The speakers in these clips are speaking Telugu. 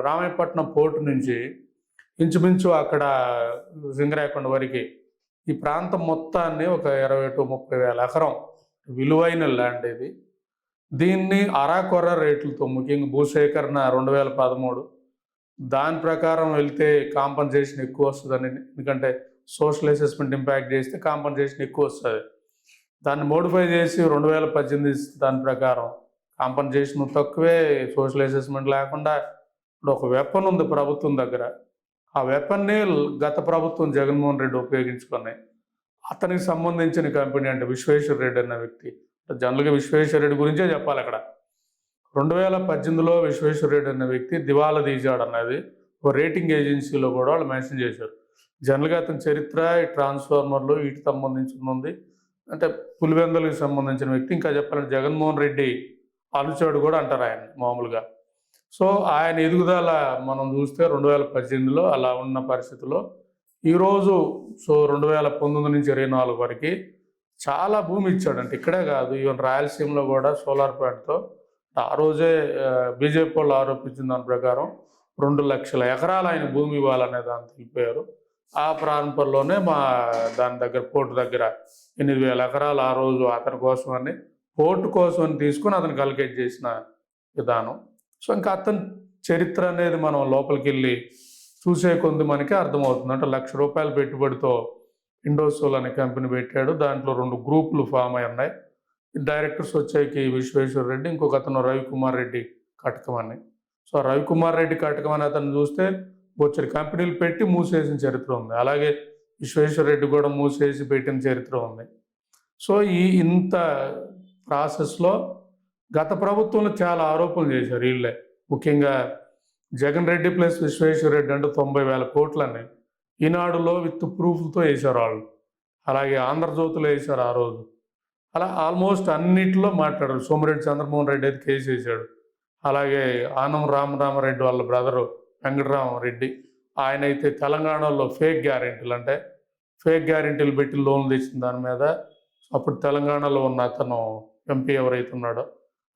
రామాయపట్నం పోర్టు నుంచి ఇంచుమించు అక్కడ సింగరాయకొండ వరకు ఈ ప్రాంతం మొత్తాన్ని ఒక 20 to 30 వేల ఎకరం విలువైన ల్యాండ్ ఇది. దీన్ని అరాకొర రేట్లతో ముఖ్యంగా భూసేకరణ 2013 దాని ప్రకారం వెళ్తే కాంపన్సేషన్ ఎక్కువ వస్తుందని, ఎందుకంటే సోషల్ అసెస్మెంట్ ఇంపాక్ట్ చేస్తే కాంపన్సేషన్ ఎక్కువ వస్తుంది. దాన్ని మోడిఫై చేసి 2018 దాని ప్రకారం కాంపన్సేషన్ తక్కువే, సోషల్ అసెస్మెంట్ లేకుండా ఇప్పుడు ఒక వెపన్ ఉంది ప్రభుత్వం దగ్గర. ఆ వెపన్ని గత ప్రభుత్వం జగన్మోహన్ రెడ్డి ఉపయోగించుకొని అతనికి సంబంధించిన కంపెనీ అంటే విశ్వేశ్వర రెడ్డి అనే వ్యక్తి, జనరల్గా విశ్వేశ్వర రెడ్డి గురించే చెప్పాలి అక్కడ. 2018లో విశ్వేశ్వర రెడ్డి అనే వ్యక్తి దివాలా తీశాడు అన్నది ఒక రేటింగ్ ఏజెన్సీలో కూడా వాళ్ళు మెన్షన్ చేశారు. జనరల్గా అతని చరిత్ర ట్రాన్స్ఫార్మర్లు వీటికి సంబంధించిన ఉంది, అంటే పులివెందులకు సంబంధించిన వ్యక్తి. ఇంకా చెప్పాలంటే జగన్మోహన్ రెడ్డి అలుచాడు కూడా అంటారు ఆయన మామూలుగా. సో ఆయన ఎదుగుదల మనం చూస్తే 2018లో అలా ఉన్న పరిస్థితిలో ఈరోజు 2019 నుంచి 24 వరకు చాలా భూమి ఇచ్చాడు. అంటే ఇక్కడే కాదు, ఈవెన్ రాయలసీమలో కూడా సోలార్ ప్లాంట్తో ఆ రోజే బీజేపీ వాళ్ళు ఆరోపించిన దాని ప్రకారం 2 లక్షల ఎకరాలు ఆయన భూమి ఇవ్వాలనే దాన్ని తెలిపారు. ఆ ప్రాంతంలోనే దాని దగ్గర పోర్టు దగ్గర 8,000 ఎకరాలు ఆ రోజు అతని కోసం అని, పోర్టు కోసం అని తీసుకుని అతనికి అలకేట్ చేసిన విధానం. సో ఇంకా అతని చరిత్ర అనేది మనం లోపలికి వెళ్ళి చూసే కొంది మనకి అర్థమవుతుంది. అంటే ₹1,00,000 పెట్టుబడితో ఇండోసోల్ అనే కంపెనీ పెట్టాడు. దాంట్లో 2 గ్రూపులు ఫామ్ అయి ఉన్నాయి. డైరెక్టర్స్ వచ్చాకి విశ్వేశ్వర రెడ్డి, ఇంకొక అతను రవికుమార్ రెడ్డి కటకం అని. సో రవికుమార్ రెడ్డి కటకం అని అతను చూస్తే బొచ్చడి కంపెనీలు పెట్టి మూసేసిన చరిత్ర ఉంది. అలాగే విశ్వేశ్వర రెడ్డి కూడా మూసేసి పెట్టిన చరిత్ర ఉంది. సో ఇంత ప్రాసెస్లో గత ప్రభుత్వంలో చాలా ఆరోపణలు చేశారు వీళ్ళే. ముఖ్యంగా జగన్ రెడ్డి ప్లస్ విశ్వేశ్వర రెడ్డి అంటే 90,000 కోట్లని ఈనాడులో విత్ ప్రూఫ్లతో వేశారు వాళ్ళు. అలాగే ఆంధ్రజ్యోతిలో వేశారు ఆ రోజు. అలా ఆల్మోస్ట్ అన్నిటిలో మాట్లాడారు. సోమిరెడ్డి చంద్రమోహన్ రెడ్డి అయితే కేసు వేశాడు. అలాగే ఆనం రామరామరెడ్డి వాళ్ళ బ్రదరు వెంకటరామరెడ్డి, ఆయన అయితే తెలంగాణలో ఫేక్ గ్యారెంటీలు పెట్టి లోన్లు తెచ్చిన దాని మీద అప్పుడు తెలంగాణలో ఉన్న అతను ఎంపీ ఎవరైతే ఉన్నాడో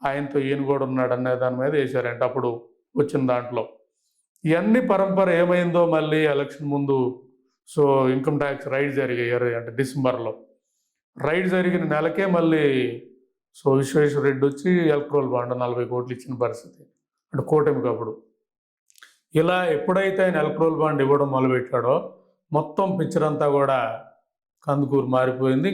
ఆయనతో ఈయన కూడా ఉన్నాడు అనే దాని మీద వేశారంటే అప్పుడు వచ్చిన దాంట్లో. ఇవన్నీ పరంపర ఏమైందో మళ్ళీ ఎలక్షన్ ముందు ఇన్కమ్ ట్యాక్స్ రైడ్ జరిగాయి. అంటే డిసెంబర్లో రైడ్ జరిగిన నెలకే మళ్ళీ విశ్వేశ్వర రెడ్డి వచ్చి ఎలక్ట్రల్ బాండ్ 40 కోట్లు ఇచ్చిన పరిస్థితి, అంటే కూటమికి అప్పుడు. ఇలా ఎప్పుడైతే ఆయన ఎలక్ట్రల్ బాండ్ ఇవ్వడం మొదలుపెట్టాడో మొత్తం పిక్చర్ అంతా కూడా కందుకూరు మారిపోయింది.